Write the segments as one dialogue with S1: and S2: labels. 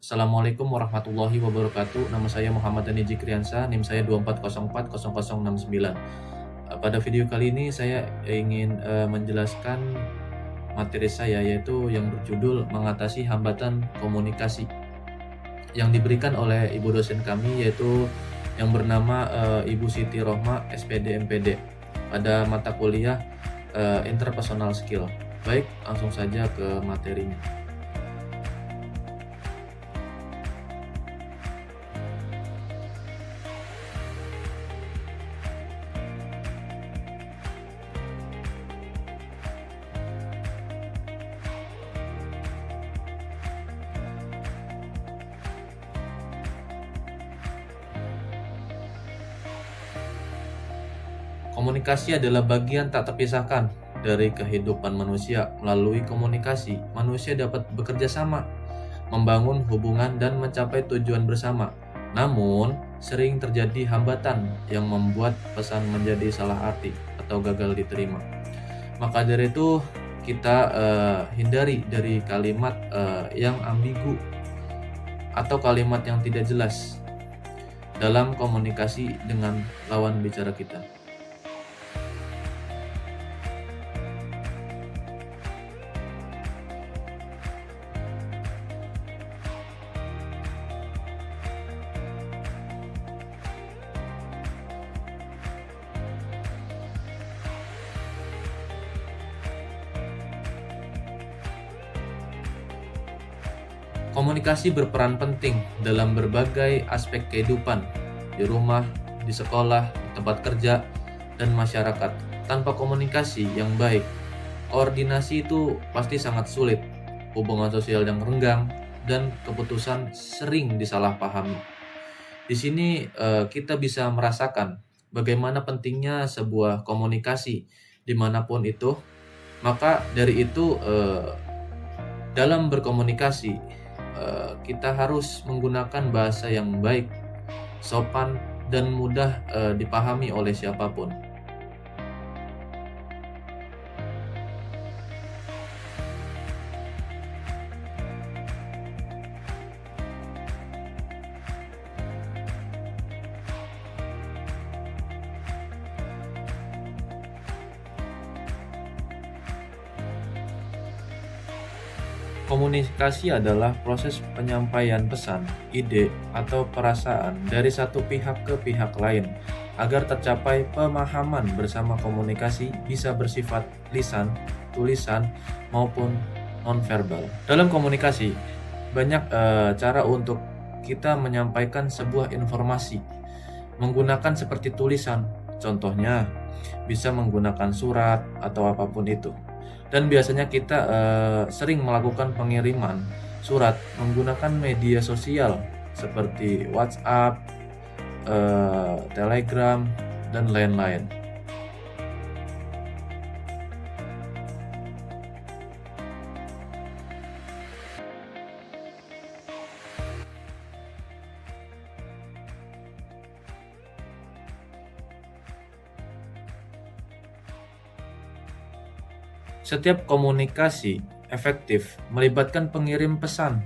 S1: Assalamualaikum warahmatullahi wabarakatuh. Nama saya Muhammad Dani Jikriansyah, NIM saya 24040069. Pada video kali ini saya ingin menjelaskan materi saya, yaitu yang berjudul mengatasi hambatan komunikasi yang diberikan oleh ibu dosen kami, yaitu yang bernama Ibu Siti Rohma, SPD MPD, pada mata kuliah Interpersonal Skill. Baik, langsung saja ke materinya. Komunikasi adalah bagian tak terpisahkan dari kehidupan manusia. Melalui komunikasi, manusia dapat bekerja sama, membangun hubungan, dan mencapai tujuan bersama. Namun, sering terjadi hambatan yang membuat pesan menjadi salah arti atau gagal diterima. Maka dari itu, kita hindari dari kalimat yang ambigu atau kalimat yang tidak jelas dalam komunikasi dengan lawan bicara kita. Komunikasi berperan penting dalam berbagai aspek kehidupan, di rumah, di sekolah, di tempat kerja, dan masyarakat. Tanpa komunikasi yang baik, koordinasi itu pasti sangat sulit, hubungan sosial yang renggang, dan keputusan sering disalahpahami. Di sini kita bisa merasakan bagaimana pentingnya sebuah komunikasi dimanapun itu. Maka dari itu dalam berkomunikasi kita harus menggunakan bahasa yang baik, sopan, dan mudah dipahami oleh siapapun. Komunikasi adalah proses penyampaian pesan, ide, atau perasaan dari satu pihak ke pihak lain agar tercapai pemahaman bersama. Komunikasi bisa bersifat lisan, tulisan, maupun nonverbal. Dalam komunikasi, banyak cara untuk kita menyampaikan sebuah informasi menggunakan seperti tulisan. Contohnya, bisa menggunakan surat atau apapun itu. Dan biasanya kita sering melakukan pengiriman surat menggunakan media sosial seperti WhatsApp, Telegram, dan lain-lain. Setiap komunikasi efektif melibatkan pengirim pesan,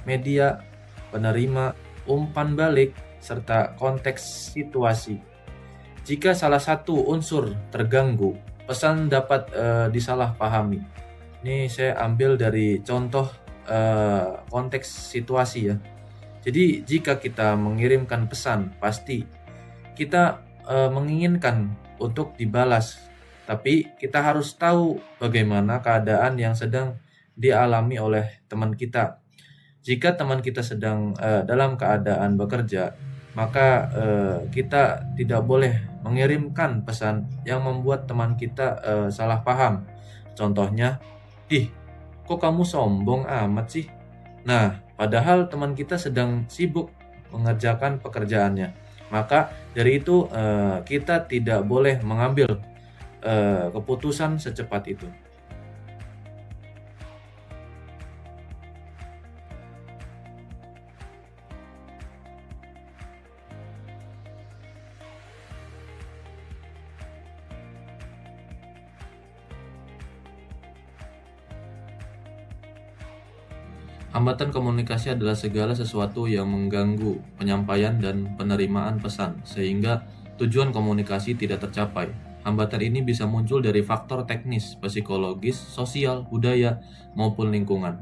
S1: media, penerima, umpan balik, serta konteks situasi. Jika salah satu unsur terganggu, pesan dapat disalahpahami. Ini saya ambil dari contoh konteks situasi ya. Jadi jika kita mengirimkan pesan, pasti kita menginginkan untuk dibalas. Tapi kita harus tahu bagaimana keadaan yang sedang dialami oleh teman kita. Jika teman kita sedang dalam keadaan bekerja, maka kita tidak boleh mengirimkan pesan yang membuat teman kita salah paham. Contohnya, "Ih, kok kamu sombong amat sih?" Nah, padahal teman kita sedang sibuk mengerjakan pekerjaannya. Maka dari itu kita tidak boleh mengambil keputusan secepat itu. Hambatan komunikasi adalah segala sesuatu yang mengganggu penyampaian dan penerimaan pesan, sehingga tujuan komunikasi tidak tercapai. Hambatan ini bisa muncul dari faktor teknis, psikologis, sosial, budaya, maupun lingkungan.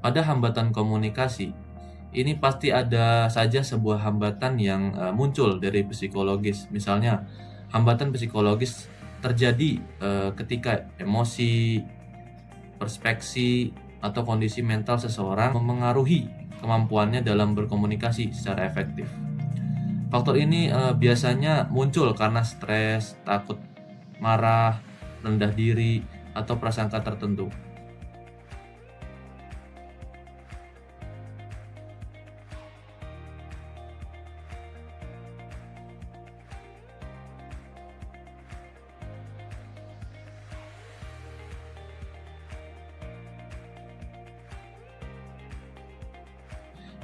S1: Pada hambatan komunikasi, ini pasti ada saja sebuah hambatan yang muncul dari psikologis. Misalnya, hambatan psikologis terjadi ketika emosi, perspeksi, atau kondisi mental seseorang memengaruhi kemampuannya dalam berkomunikasi secara efektif. Faktor ini biasanya muncul karena stres, takut, marah, rendah diri, atau prasangka tertentu.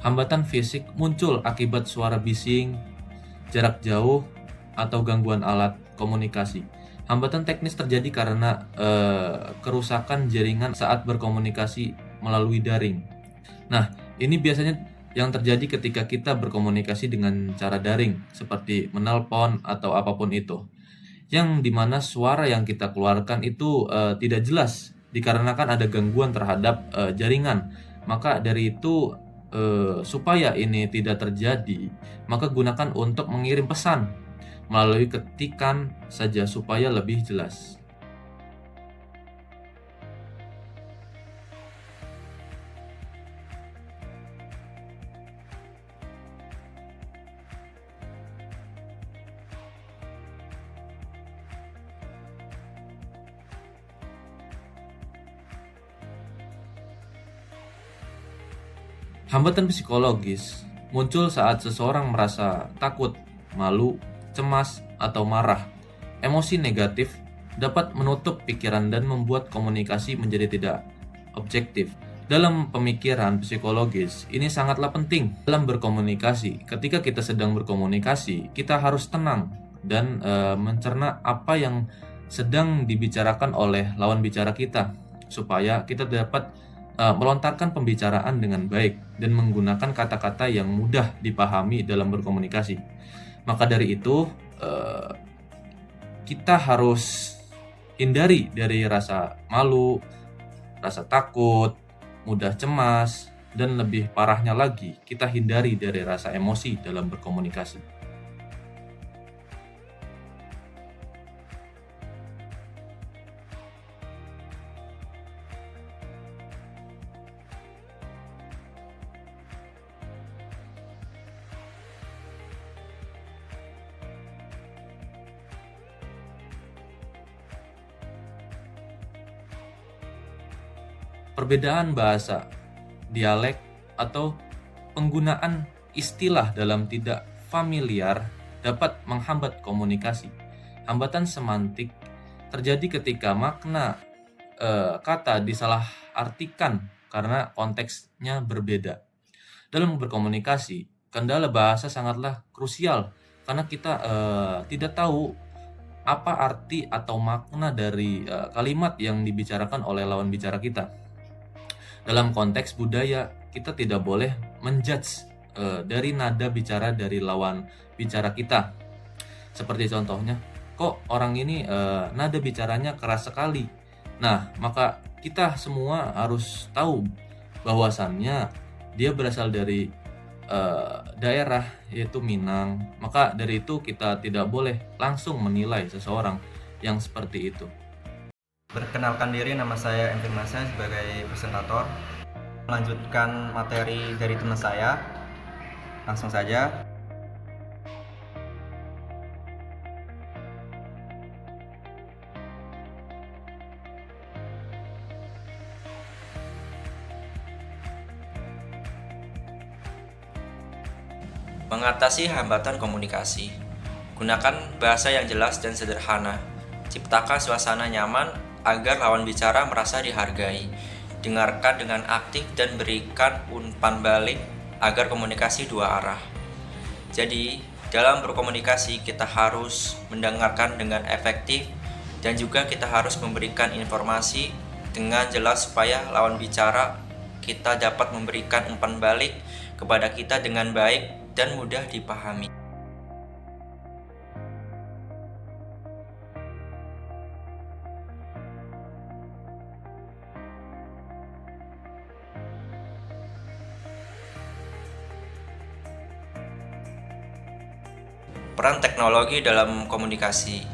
S1: Hambatan fisik muncul akibat suara bising, jarak jauh, atau gangguan alat komunikasi. Hambatan teknis terjadi karena kerusakan jaringan saat berkomunikasi melalui daring. Nah, ini biasanya yang terjadi ketika kita berkomunikasi dengan cara daring, seperti menelpon atau apapun itu. Yang dimana suara yang kita keluarkan itu tidak jelas, dikarenakan ada gangguan terhadap jaringan. Maka dari itu, supaya ini tidak terjadi, maka gunakan untuk mengirim pesan melalui ketikan saja supaya lebih jelas. Hambatan psikologis muncul saat seseorang merasa takut, malu, cemas, atau marah. Emosi negatif dapat menutup pikiran dan membuat komunikasi menjadi tidak objektif. Dalam pemikiran psikologis, ini sangatlah penting dalam berkomunikasi. Ketika kita sedang berkomunikasi, kita harus tenang dan mencerna apa yang sedang dibicarakan oleh lawan bicara kita, supaya kita dapat melontarkan pembicaraan dengan baik dan menggunakan kata-kata yang mudah dipahami dalam berkomunikasi. Maka dari itu, kita harus hindari dari rasa malu, rasa takut, mudah cemas, dan lebih parahnya lagi, kita hindari dari rasa emosi dalam berkomunikasi. Perbedaan bahasa, dialek, atau penggunaan istilah dalam tidak familiar dapat menghambat komunikasi. Hambatan semantik terjadi ketika makna kata disalahartikan karena konteksnya berbeda. Dalam berkomunikasi, kendala bahasa sangatlah krusial karena kita tidak tahu apa arti atau makna dari kalimat yang dibicarakan oleh lawan bicara kita. Dalam konteks budaya, kita tidak boleh menjudge dari nada bicara dari lawan bicara kita. Seperti contohnya, kok orang ini nada bicaranya keras sekali. Nah, maka kita semua harus tahu bahwasannya dia berasal dari daerah yaitu Minang. Maka dari itu kita tidak boleh langsung menilai seseorang yang seperti itu.
S2: Perkenalkan diri, nama saya M. Firmansyah sebagai presentator. Melanjutkan materi dari teman saya, langsung saja.
S3: Mengatasi hambatan komunikasi. Gunakan bahasa yang jelas dan sederhana. Ciptakan suasana nyaman agar lawan bicara merasa dihargai. Dengarkan dengan aktif dan berikan umpan balik agar komunikasi dua arah. Jadi, dalam berkomunikasi kita harus mendengarkan dengan efektif dan juga kita harus memberikan informasi dengan jelas supaya lawan bicara kita dapat memberikan umpan balik kepada kita dengan baik dan mudah dipahami. Peran teknologi dalam komunikasi.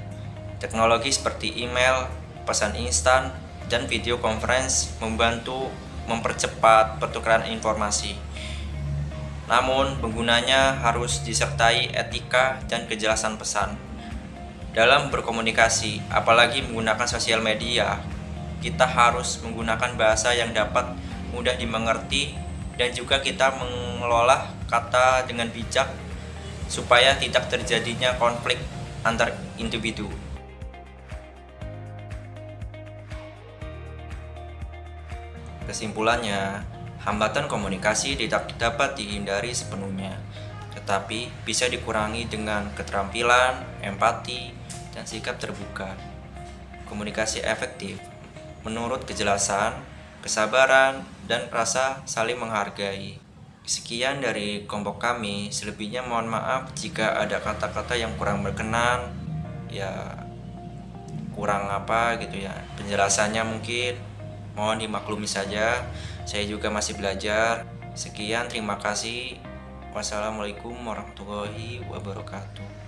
S3: Teknologi seperti email, pesan instan, dan video conference membantu mempercepat pertukaran informasi. Namun, penggunanya harus disertai etika dan kejelasan pesan. Dalam berkomunikasi, apalagi menggunakan sosial media, kita harus menggunakan bahasa yang dapat mudah dimengerti dan juga kita mengelola kata dengan bijak supaya tidak terjadinya konflik antar individu. Kesimpulannya, hambatan komunikasi tidak dapat dihindari sepenuhnya, tetapi bisa dikurangi dengan keterampilan, empati, dan sikap terbuka. Komunikasi efektif menurut kejelasan, kesabaran, dan rasa saling menghargai. Sekian dari kelompok kami, selebihnya mohon maaf jika ada kata-kata yang kurang berkenan, ya kurang penjelasannya mungkin mohon dimaklumi saja. Saya juga masih belajar. Sekian, terima kasih. Wassalamualaikum warahmatullahi wabarakatuh.